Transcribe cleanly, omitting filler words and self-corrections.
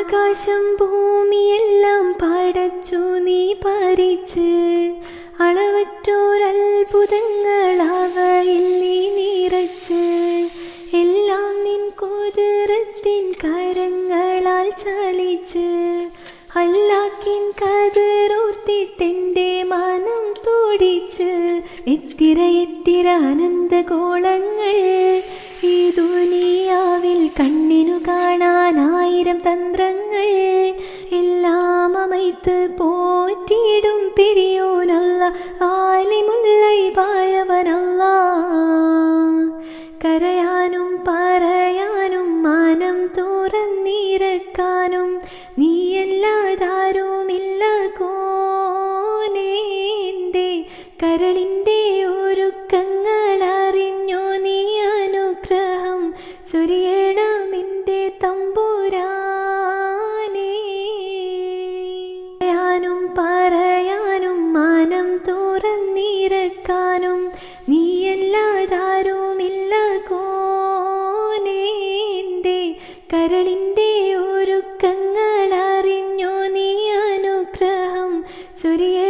ആകാശം ഭൂമിയെല്ലാം പടച്ചു നീ ഭരിച്ച്, അളവറ്റോരത്ഭുതങ്ങളവയിൽ നീ നിറച്ച്, എല്ലാം നിൻ കുതിരത്തിൻ കരങ്ങളാൽ ചലിച്ച്, അല്ലാക്കിൻ കതിരോർത്തിട്ടെൻ്റെ മനം തുടിച്ച്. എത്തിര എത്തിര അനന്തഗോളങ്ങൾ ഈ ദുനിയാവിൽ കണ്ണിനു കാണാൻ 1000 തന്ത്രങ്ങൾ, എല്ലാം അമൈത്ത് പോറ്റിയിടും പെരിയോനല്ല, ആലിമുല്ലൈബായവനല്ല. കരയാനും പറയാനും മനം തുറന്നിരക്കാനും നീയല്ലാതാരുമില്ല കോനേന്റെ. കരളിൻ്റെ ഒരുക്കങ്ങൾ അറിഞ്ഞു നീ അനുഗ്രഹം ചൊരിയണമെൻ്റെ തമ്പുരാനേ. പറയാനും മനം തുറന്നിരക്കാനും നീയല്ലാതാരുമില്ല കോനേന്റെ. കരളിൻ്റെ ഒരുക്കങ്ങൾ അറിഞ്ഞു നീ അനുഗ്രഹം ചൊരിയ